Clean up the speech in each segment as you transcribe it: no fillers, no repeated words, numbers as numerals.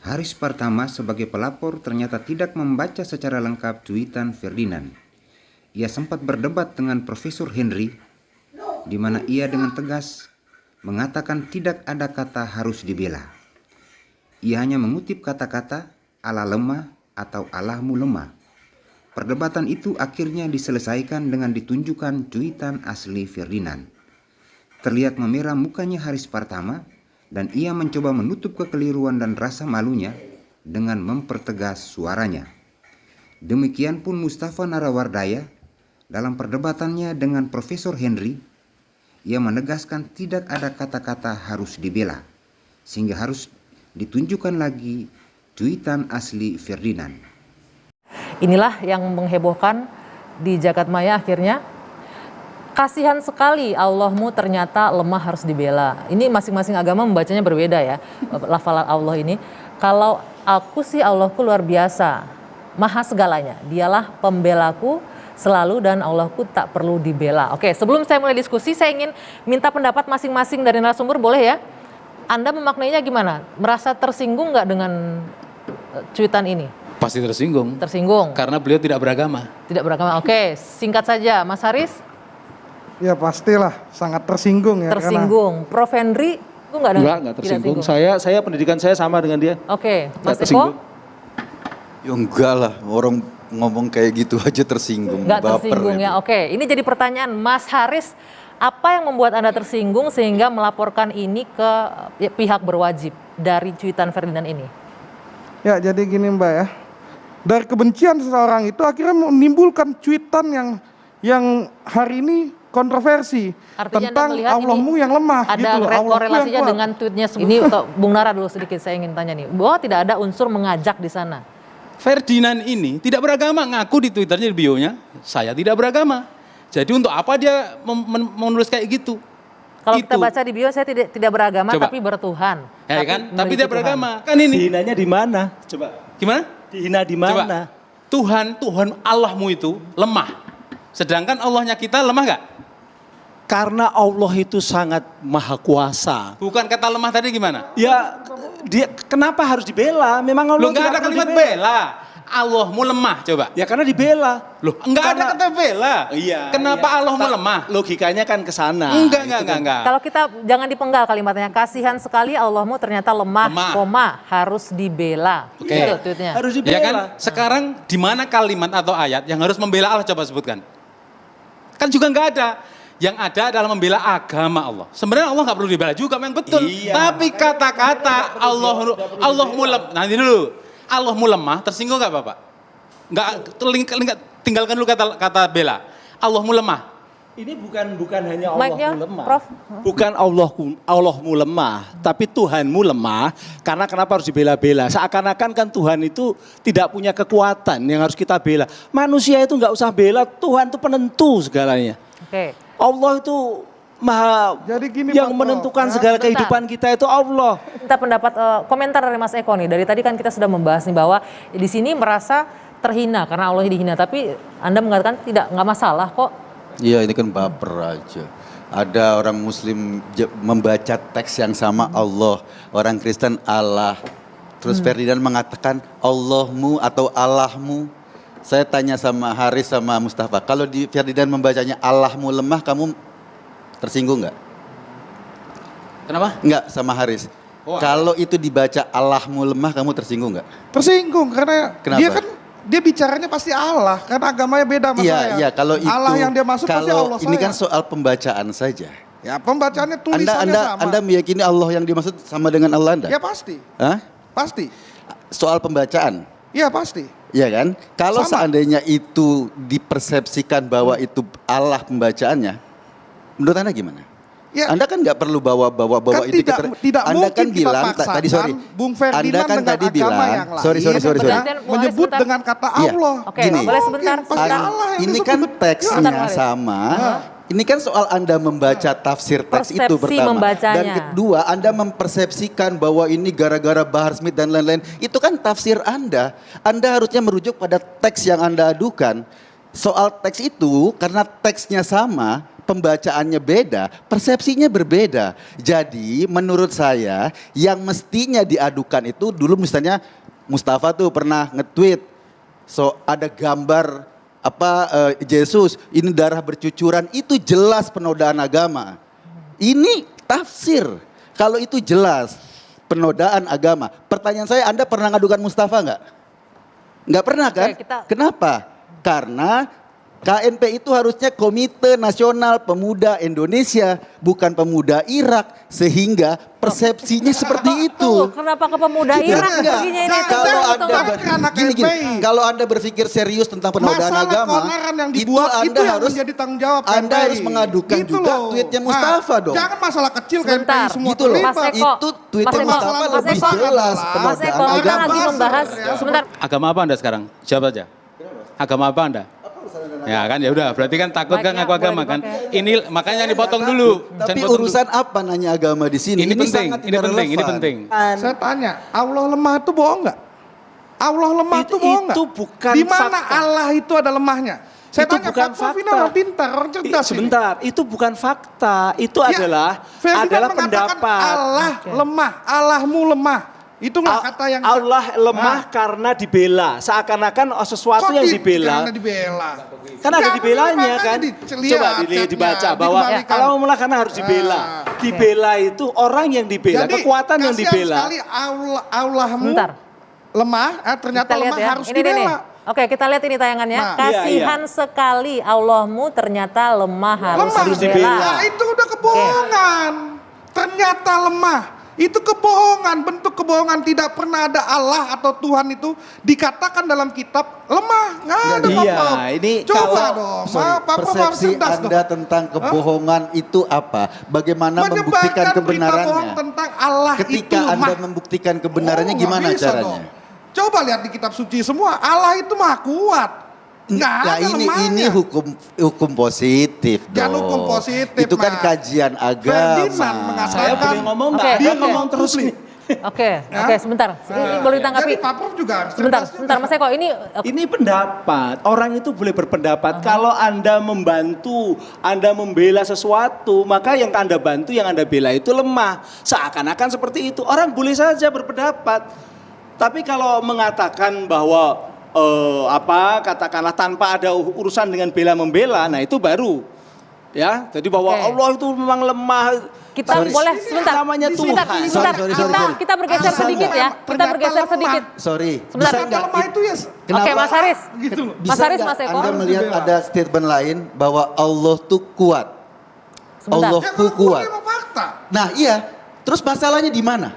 Haris pertama sebagai pelapor ternyata tidak membaca secara lengkap cuitan Ferdinand. Ia sempat berdebat dengan Profesor Henry, di mana ia dengan tegas mengatakan tidak ada kata harus dibela. Ia hanya mengutip kata-kata Allah lemah atau Allahmu lemah. Perdebatan itu akhirnya diselesaikan dengan ditunjukkan cuitan asli Ferdinand. Terlihat memerah mukanya Haris pertama, dan ia mencoba menutup kekeliruan dan rasa malunya dengan mempertegas suaranya. Demikian pun Mustafa Narawardaya dalam perdebatannya dengan Profesor Henry, ia menegaskan tidak ada kata-kata harus dibela, sehingga harus ditunjukkan lagi cuitan asli Ferdinand. Inilah yang menghebohkan di jagat maya akhirnya. Kasihan sekali Allahmu ternyata lemah harus dibela. Ini masing-masing agama membacanya berbeda ya, lafalan Allah ini. Kalau aku sih Allahku luar biasa, maha segalanya. Dialah pembelaku selalu dan Allahku tak perlu dibela. Oke, sebelum saya mulai diskusi, saya ingin minta pendapat masing-masing dari narasumber, boleh ya? Anda memaknainya gimana? Merasa tersinggung nggak dengan cuitan ini? Pasti tersinggung. Tersinggung. Karena beliau tidak beragama. Tidak beragama. Oke, singkat saja, Mas Haris. Ya pastilah, sangat tersinggung ya. Tersinggung. Prof. Henry, itu Enggak tersinggung. Saya pendidikan saya sama dengan dia. Oke, Mas tersinggung. Eko? Ya enggak lah, orang ngomong kayak gitu aja tersinggung. Enggak baper tersinggung ya, oke. Ini jadi pertanyaan, Mas Haris, apa yang membuat Anda tersinggung sehingga melaporkan ini ke pihak berwajib dari cuitan Ferdinand ini? Ya jadi gini Mbak ya, dari kebencian seseorang itu akhirnya menimbulkan cuitan yang hari ini kontroversi. Artinya tentang Allahmu yang lemah. Ada gitu loh, korelasinya dengan tweetnya ini. Bung Nara dulu sedikit saya ingin tanya nih, bahwa tidak ada unsur mengajak di sana. Ferdinand ini tidak beragama, ngaku di Twitternya, di bio-nya, saya tidak beragama. Jadi untuk apa dia menulis kayak gitu? Kalau kita baca di bio, saya tidak beragama. Coba. Tapi bertuhan. Ya kan? Tapi tidak beragama. Kan ini. Dihinanya di mana? Coba. Gimana? Dihina di mana? Tuhan Allahmu itu lemah. Sedangkan Allahnya kita lemah gak? Karena Allah itu sangat maha kuasa. Bukan kata lemah tadi gimana? Ya, kenapa harus dibela? Memang Allah nggak ada kalimat bela. Allahmu lemah, coba. Ya karena dibela. Loh, nggak ada kata bela. Iya. Kenapa Allahmu lemah? Logikanya kan ke sana. Enggak. Kalau kita jangan dipenggal kalimatnya. Kasihan sekali Allahmu ternyata lemah. Koma, harus dibela. Oke. Itu tweetnya. Harus dibela. Ya kan? Sekarang di mana kalimat atau ayat yang harus membela Allah, coba sebutkan. Kan juga nggak ada. Yang ada adalah membela agama Allah. Sebenarnya Allah nggak perlu dibela juga, memang betul. Iya. Tapi kata-kata Allahmu lemah. Nanti dulu, Allahmu lemah, tersinggung nggak Bapak? Nggak, tinggalkan dulu kata bela. Allahmu lemah. Ini bukan hanya Allahmu lemah. Prof. Bukan Allahmu lemah, tapi Tuhanmu lemah. Karena kenapa harus dibela-bela? Seakan-akan kan Tuhan itu tidak punya kekuatan yang harus kita bela. Manusia itu nggak usah bela, Tuhan itu penentu segalanya. Oke. Allah itu maha Jadi gini, yang Pak, menentukan ya. segala kehidupan kita itu Allah. Kita pendapat komentar dari Mas Eko nih. Dari tadi kan kita sudah membahas nih bahwa di sini merasa terhina karena Allah dihina. Tapi Anda mengatakan nggak masalah kok. Iya ini kan baper aja. Ada orang muslim membaca teks yang sama Allah, orang Kristen Allah. Terus Ferdinand mengatakan Allahmu atau Allahmu. Saya tanya sama Haris sama Mustafa, kalau di Ferdinand membacanya Allahmu lemah, kamu tersinggung nggak? Kenapa? Enggak sama Haris. Kalau itu dibaca Allahmu lemah, kamu tersinggung nggak? Tersinggung karena Kenapa? dia bicaranya pasti Allah, karena agamanya beda sama saya. Iya, kalau itu Allah yang dia maksud pasti Allah ini saya. kan soal pembacaan saja. Ya pembacaannya tulisannya sama. Anda meyakini Allah yang dimaksud sama dengan Allah Anda? Ya pasti. Hah? Pasti. Soal pembacaan? Iya pasti. Iya kan? Kalau Sama. seandainya itu dipersepsikan bahwa itu Allah pembacaannya, menurut Anda gimana? Ya, Anda kan nggak perlu bawa kan itu tidak Anda mungkin kan kita bilang paksakan tadi sorry. Bung Ferdinand Anda kan dengan tadi agama bilang yang lain, sorry. menyebut sebentar. dengan kata Iya. Allah. Oke, Gini. boleh sebentar. Pasti Allah yang Ini disebut. kan Sebentar, teksnya Haris. sama. Ini kan soal Anda membaca tafsir teks itu Persepsi pertama. membacanya. Dan kedua, Anda mempersepsikan bahwa ini gara-gara Bahar Smith dan lain-lain. Itu kan tafsir Anda. Anda harusnya merujuk pada teks yang Anda adukan. Soal teks itu, karena teksnya sama, pembacaannya beda, persepsinya berbeda. Jadi menurut saya yang mestinya diadukan itu dulu misalnya Mustafa tuh pernah nge-tweet, so ada gambar Yesus, ini darah bercucuran, itu jelas penodaan agama. Ini tafsir, kalau itu jelas penodaan agama. Pertanyaan saya, Anda pernah ngadukan Mustafa nggak? Nggak pernah kan? Oke, Kenapa? Karena KNP itu harusnya Komite Nasional Pemuda Indonesia, bukan pemuda Irak, sehingga persepsinya seperti itu. Tuh, kenapa ke pemuda Irak Enggak. begini ini? Kalau Tunggu, Anda tunggu. gini, kalau Anda berpikir serius tentang penodaan Masalah agama, keonaran yang itu dibuat Anda itu yang harus menjadi tanggung jawab Anda KNPI. harus mengadukan Gitu juga loh. tweetnya Mustafa dong. Jangan masalah kecil Sebentar. KNPI semua Gitu loh. Mas terlibat. Eko, Itu tweetnya Mas Eko, Mustafa Mas lebih Eko, jelas Mas penodaan Eko, kita agama. lagi membahas, sebentar. Agama apa Anda sekarang? Jawab aja. Agama apa Anda? Ya kan, ya udah. Berarti kan takut kan Mic-nya ngaku agama boleh kan? dipakai. Ini makanya dipotong dulu. Tapi Jangan potong urusan apa nanya agama di sini? dulu. Ini penting, sangat ini tidak penting, ini relevan. penting. Saya tanya, Allah lemah itu bohong nggak? Allah lemah itu bohong nggak? itu bukan Di mana fakta. Allah itu ada lemahnya? Saya Itu tanya, bukan Pak Prof ini fakta. orang pintar, orang cerdas ini. Sebentar, itu bukan fakta. Itu Ya, adalah Ferdinand mengatakan pendapat. Allah lemah, Allahmu lemah. Itu nggak kata yang Allah lemah karena dibela. Seakan-akan sesuatu Kok yang dibela? dibela. Kan ada dibelanya kan. Coba dibaca bahwa Allah lemah karena harus dibela. Dibela itu orang yang dibela, kekuatan yang dibela. Sekali Allahmu Sebentar. lemah, ternyata Kita lihat lemah ya. harus Ini. dibela. Oke, kita lihat ini tayangannya. Nah, Kasihan sekali Allahmu ternyata lemah harus Lemah dibela. Nah, itu udah kebohongan. Ternyata lemah. Itu kebohongan, bentuk kebohongan. Tidak pernah ada Allah atau Tuhan itu dikatakan dalam kitab lemah. Nggak ada, Pak Iya, Prof. ini Coba kalau- dong, Sorry, Pak Prof harus persepsi cerdas Anda dong. tentang kebohongan itu apa? Bagaimana membuktikan Menyebarkan berita bohong kebenarannya? tentang Allah Ketika itu Anda lemah. membuktikan kebenarannya nggak gimana bisa caranya? dong. Coba lihat di kitab suci semua, Allah itu maha kuat. Nggak Nah, ada ini lemahnya. hukum positif dong. Jangan hukum positif, Itu kan Mas. kajian Ferdinand agama. mengatakan- Saya boleh ngomong Oke, nggak? Dia oke. ngomong terus nih. Oke, Ya. oke, sebentar. Ini boleh ditanggapi. Jadi Pak Prof juga harus Sebentar, cerdas sebentar juga. Mas Eko. Ini Ini pendapat, orang itu boleh berpendapat. Kalau Anda membantu, Anda membela sesuatu, maka yang Anda bantu, yang Anda bela itu lemah. Seakan-akan seperti itu. Orang boleh saja berpendapat. Tapi kalau mengatakan bahwa katakanlah tanpa ada urusan dengan bela membela, nah itu baru. Ya, jadi bahwa Oke. Allah itu memang lemah. kita boleh sebentar. Namanya Sebentar, Tuhan. sebentar. Sorry. Kita bergeser Asal sedikit ya. Kita ternyata bergeser lemah. sedikit. Sorry. Sebentar. Bisa Ternyata nggak lemah itu ya. Oke, Mas Haris. Gitu loh. Mas Haris, nggak Mas Eko. Anda melihat Harus ada statement lain bahwa Allah tuh kuat. Sebentar. Allah Ya, tuh kalau kuat. memang fakta. Nah iya, terus masalahnya di mana?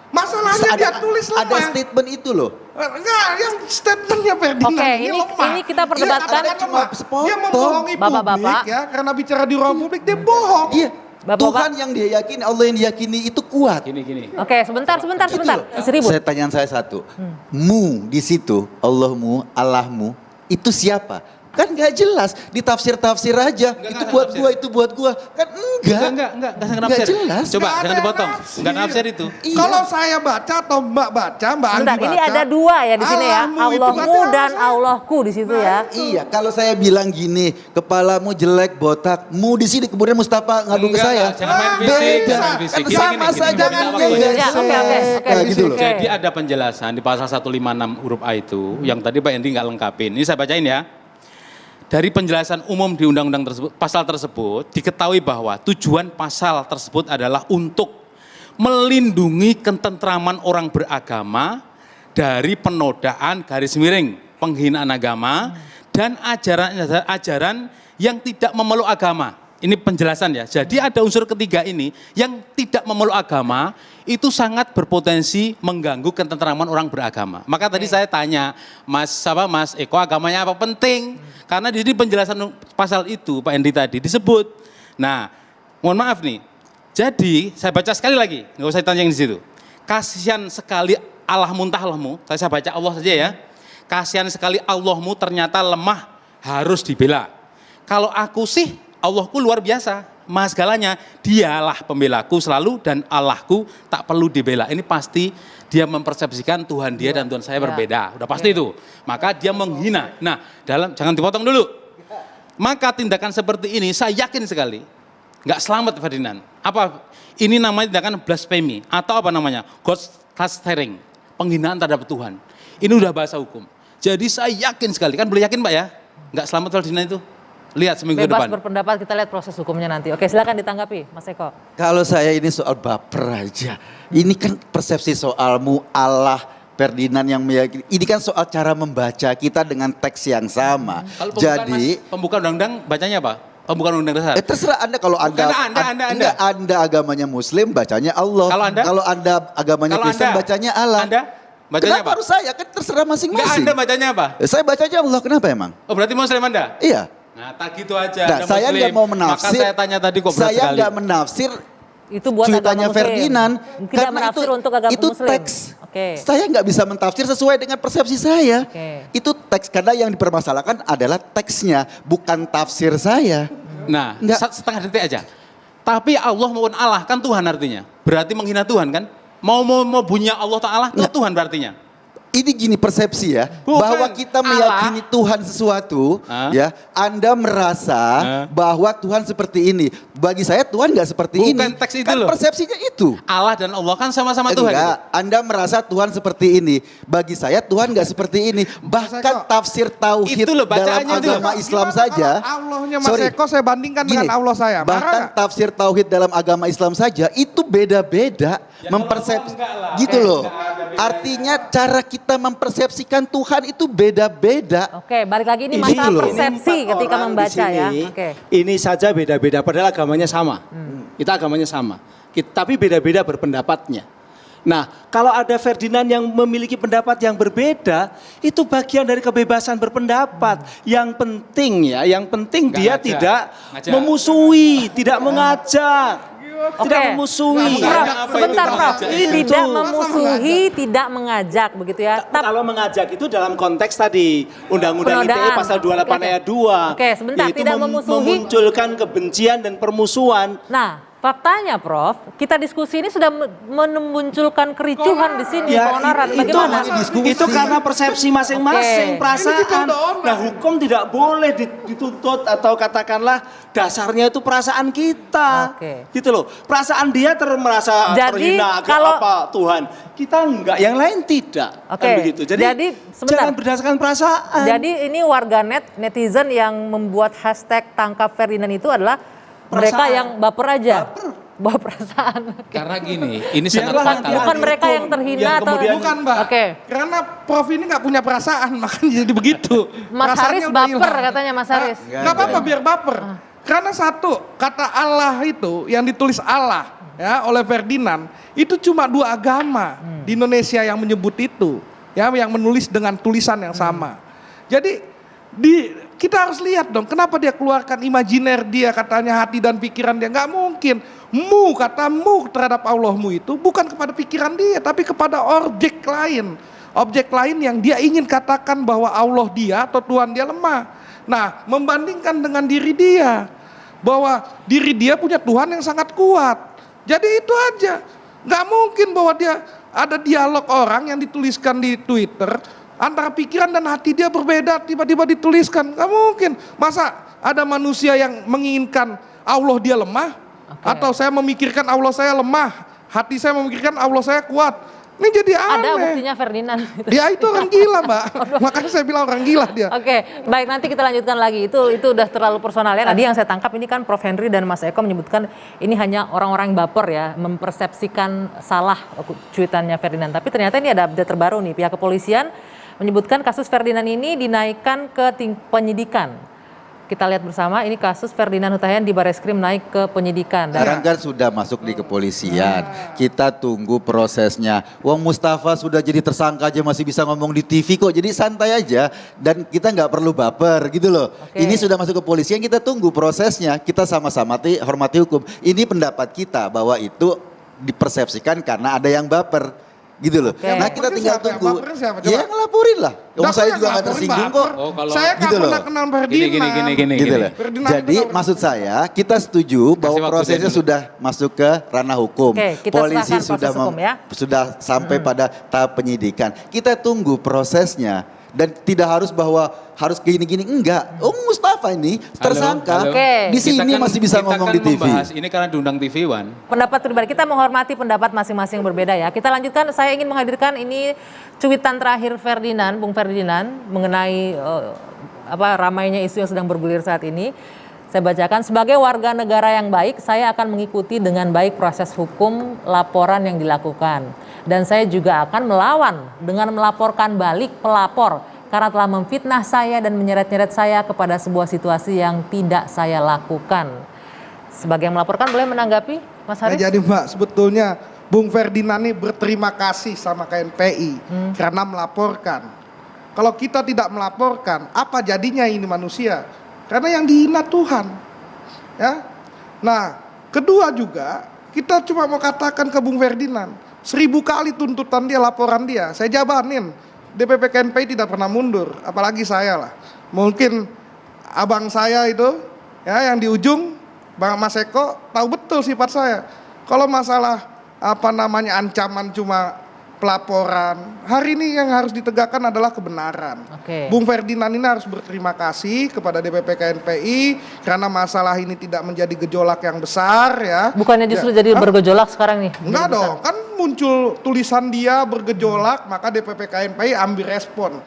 Masalahnya dia tulis lemah. Ada statement itu loh. Enggak, yang statementnya Ferdinand Oke, ini ini- lemah. ini kita perdebatkan. Dia katakan lemah. Sepotong. Dia membohongi Bapak-bapak. publik ya, karena bicara di ruang publik dia bohong. Iya. Bapak-bapak. Tuhan yang dia yakini, Allah yang diyakini itu kuat. Gini. Oke, sebentar. Gitu loh. 1000. Pertanyaan saya satu. Mu di situ, Allahmu, itu siapa? Kan nggak jelas, ditafsir-tafsir aja. Itu buat gua, itu buat gua. Kan enggak. Enggak Nggak nafsir. jelas. Coba Nggak jangan ada dipotong. nafsir. Enggak nafsir itu. Iya. Kalau saya baca atau Mbak baca, Mbak Andi Sebentar, baca. ini ada dua ya di sini ya. Allahmu itu Allahmu ada dan saya. Allahku di situ ya. Iya, kalau saya bilang gini, kepalamu jelek, botak, mu di sini kemudian Mustafa ngadu ke Enggak, saya. jangan main fisik, Beda. jangan main fisik. Kan Gini, sama gini, saja gini, kan gini, dia Ya, oke. Nah, gitu loh. Oke. Jadi ada penjelasan di pasal 156 huruf A itu yang tadi Pak Hendy nggak lengkapin. Ini saya bacain ya. Dari penjelasan umum di undang-undang tersebut, pasal tersebut diketahui bahwa tujuan pasal tersebut adalah untuk melindungi ketentraman orang beragama dari penodaan garis miring penghinaan agama dan ajaran-ajaran yang tidak memeluk agama. Ini penjelasan ya. Jadi ada unsur ketiga ini yang tidak memeluk agama itu sangat berpotensi mengganggu ketentraman orang beragama. Maka tadi saya tanya, Mas Eko agamanya apa penting? Karena di sini penjelasan pasal itu Pak Hendy tadi disebut. Nah, mohon maaf nih. Jadi saya baca sekali lagi, nggak usah ditanya yang di situ. Kasihan sekali Allah muntah-Allahmu. Saya baca Allah saja ya. Kasihan sekali Allahmu ternyata lemah harus dibela. Kalau aku sih Allahku luar biasa, maha segalanya. Dialah pembelaku selalu dan Allahku tak perlu dibela. Ini pasti dia mempersepsikan Tuhan dia dan Tuhan saya berbeda. Udah pasti itu. Maka dia menghina. Nah, jangan dipotong dulu. Maka tindakan seperti ini saya yakin sekali nggak selamat Ferdinand. Apa ini namanya tindakan blasphemy atau apa namanya? God-slandering, penghinaan terhadap Tuhan. Ini udah bahasa hukum. Jadi saya yakin sekali, kan boleh yakin Pak ya? Nggak selamat Ferdinand itu. Lihat seminggu Bebas depan. berpendapat, kita lihat proses hukumnya nanti. Oke, silakan ditanggapi Mas Eko. Kalau saya ini soal baper aja. Ini kan persepsi soalmu Allah Ferdinand yang meyakini. Ini kan soal cara membaca kita dengan teks yang sama. Kalau pembukaan, Jadi pembukaan undang-undang bacanya apa? Pembukaan undang-undang dasar. terserah Anda kalau Bukan Anda, Anda. Anda agamanya Muslim bacanya Allah. Kalau Anda? Agamanya Kalau Kristen Anda? bacanya Allah. Anda bacanya Kenapa apa? harus saya? Kan terserah Enggak, masing-masing. Anda bacanya apa? Saya bacanya Allah. Kenapa emang? Oh berarti Muslim Anda? Iya. Nah tak gitu aja. Nah, Anda saya Muslim. nggak mau menafsir. Maka saya tanya tadi kok berat Saya sekali. nggak menafsir Itu buat cuitannya agama Muslim. Ferdinand. Tidak Karena menafsir untuk agama itu Muslim. teks. Oke. Saya nggak bisa mentafsir sesuai dengan persepsi saya. Oke. Itu teks karena yang dipermasalahkan adalah teksnya, bukan tafsir saya. Nah Nggak. setengah detik aja. Tapi Allah maupun Allah kan Tuhan artinya. Berarti menghina Tuhan kan? Mau bunyinya Allah Ta'ala itu Nggak. Tuhan berartinya. Ini gini persepsi ya, Bukan. bahwa kita meyakini Tuhan sesuatu, Hah? ya, Anda merasa bahwa Tuhan seperti ini. Bagi saya Tuhan nggak seperti Bukan ini. teks itu Kan loh. persepsinya itu. Allah dan Allah kan sama-sama Tuhan. Enggak, Anda merasa Tuhan seperti ini. Bagi saya Tuhan nggak seperti ini. Bahkan tafsir tauhid Itu loh, dalam bacaannya itu loh. agama Islam Gimana saja. kalau Allahnya Mas Sorry. Eko saya bandingkan Gini, dengan Allah saya. Marah bahkan nggak? tafsir tauhid dalam agama Islam saja itu beda-beda mempersepsi. Gitu loh. Artinya cara kita mempersepsikan Tuhan itu beda-beda. Oke, balik lagi ini Ini masalah loh. persepsi Ini 4 ketika orang membaca di sini, ya. Oke. Ini saja beda-beda padahal agamanya sama. Kita agamanya sama. Tapi beda-beda berpendapatnya. Nah, kalau ada Ferdinand yang memiliki pendapat yang berbeda, itu bagian dari kebebasan berpendapat. Yang penting Nggak dia ngajak. tidak Ngajak. memusuhi, tidak mengajak. Tidak Oke. memusuhi. Prof, Apa sebentar itu Prof. mengajak itu? Tidak Masa memusuhi, tidak mengajak begitu ya. Kalau mengajak itu dalam konteks tadi Undang-Undang ITE Penodaan. pasal 28 Oke. ayat 2. Oke, sebentar, Yaitu tidak memusuhi. memunculkan kebencian dan permusuhan. Nah, faktanya Prof, kita diskusi ini sudah memunculkan kericuhan di sini, keonaran. itu, Bagaimana? itu karena persepsi masing-masing, Oke. perasaan. Ini kita udah onar. Nah, hukum tidak boleh dituntut atau katakanlah dasarnya itu perasaan kita. Oke. Gitu loh. Perasaan dia merasa Jadi, terhina kalau- apa Tuhan. Kita enggak, yang lain tidak. Oke, Kan begitu. jadi, sebentar. jangan berdasarkan perasaan. Jadi ini warganet, netizen yang membuat hashtag tangkap Ferdinand itu adalah mereka Perasaan. yang baper aja. Bawa perasaan. Karena gini, ini sangat Biarlah fatal. Bukan mereka yang terhina Yang atau kemudian- Bukan Mbak. Oke. Karena Prof ini nggak punya perasaan makanya jadi begitu. Mas Perasaannya Haris udah baper hilang. katanya Mas Haris. Nggak apa-apa biar baper. Karena satu, kata Allah itu yang ditulis Allah ya oleh Ferdinand itu cuma 2 agama di Indonesia yang menyebut itu, ya yang menulis dengan tulisan yang sama. Jadi kita harus lihat dong kenapa dia keluarkan imajiner dia katanya hati dan pikiran dia. Nggak mungkin. Katamu terhadap Allahmu itu bukan kepada pikiran dia tapi kepada objek lain. Objek lain yang dia ingin katakan bahwa Allah dia atau Tuhan dia lemah. Nah, membandingkan dengan diri dia. Bahwa diri dia punya Tuhan yang sangat kuat. Jadi itu aja. Nggak mungkin bahwa dia ada dialog orang yang dituliskan di Twitter. Antara pikiran dan hati dia berbeda tiba-tiba dituliskan. Nggak mungkin. Masa ada manusia yang menginginkan Allah dia lemah? Atau saya memikirkan Allah saya lemah. Hati saya memikirkan Allah saya kuat. Ini jadi aneh. Ada buktinya Ferdinand. Ya itu orang gila Mbak. Makanya saya bilang orang gila dia. Oke, baik nanti kita lanjutkan lagi. Itu udah terlalu personal ya. Tadi yang saya tangkap ini kan Prof Henry dan Mas Eko menyebutkan ini hanya orang-orang yang baper ya, mempersepsikan salah cuitannya Ferdinand. Tapi ternyata ini ada update terbaru nih. Pihak kepolisian menyebutkan kasus Ferdinand ini dinaikkan ke penyidikan. Kita lihat bersama, ini kasus Ferdinand Hutahian di Bareskrim naik ke penyidikan. Sekarang kan sudah masuk di kepolisian. Kita tunggu prosesnya. Wong Mustafa sudah jadi tersangka aja masih bisa ngomong di TV kok. Jadi santai aja dan kita nggak perlu baper gitu loh. Oke. Ini sudah masuk kepolisian, kita tunggu prosesnya. Kita sama-sama hormati hukum. Ini pendapat kita bahwa itu dipersepsikan karena ada yang baper. Gitu loh. Oke. Nah kita tinggal Siapa? tunggu. Baperin siapa? Coba. Ya ngelaporin lah. Nah, Saya saya juga nggak ngelaporin tersinggung baper. kok. Oh, kalau- Saya nggak Gitu loh. pernah kenal Ferdinand. Gini. Gitu loh. Ferdinand Jadi itu nggak- maksud saya kita setuju bahwa waktu prosesnya dia dulu. sudah masuk ke ranah hukum. Oke, kita Polisi serahkan sudah proses hukum ya. sudah sampai pada tahap penyidikan. Kita tunggu prosesnya. dan tidak harus bahwa harus gini-gini, enggak. Mustafa ini tersangka Halo. Oke. di sini masih bisa ngomong di TV. Membahas ini karena diundang TV One. Pendapat pribadi kita menghormati pendapat masing-masing berbeda ya. Kita lanjutkan. Saya ingin menghadirkan ini cuitan terakhir Ferdinand, Bung Ferdinand mengenai ramainya isu yang sedang bergulir saat ini. Saya bacakan, sebagai warga negara yang baik, saya akan mengikuti dengan baik proses hukum laporan yang dilakukan. Dan saya juga akan melawan dengan melaporkan balik pelapor karena telah memfitnah saya dan menyeret-nyeret saya kepada sebuah situasi yang tidak saya lakukan. Sebagai yang melaporkan, boleh menanggapi, Mas Haris? Jadi Mbak, sebetulnya Bung Ferdinand ini berterima kasih sama KNPI karena melaporkan. Kalau kita tidak melaporkan, apa jadinya ini manusia? Karena yang dihina Tuhan. Ya. Nah, kedua juga kita cuma mau katakan ke Bung Ferdinand, 1000 kali tuntutan dia, laporan dia, saya jabanin DPP KNPI tidak pernah mundur, apalagi saya lah. Mungkin abang saya itu ya yang di ujung, Bang Mas Eko tahu betul sifat saya. Kalau masalah ancaman cuma pelaporan, hari ini yang harus ditegakkan adalah kebenaran. Oke. Bung Ferdinand ini harus berterima kasih kepada DPP KNPI karena masalah ini tidak menjadi gejolak yang besar ya. Bukannya justru jadi bergejolak sekarang nih? Enggak dong, kan muncul tulisan dia bergejolak, maka DPP KNPI ambil respon.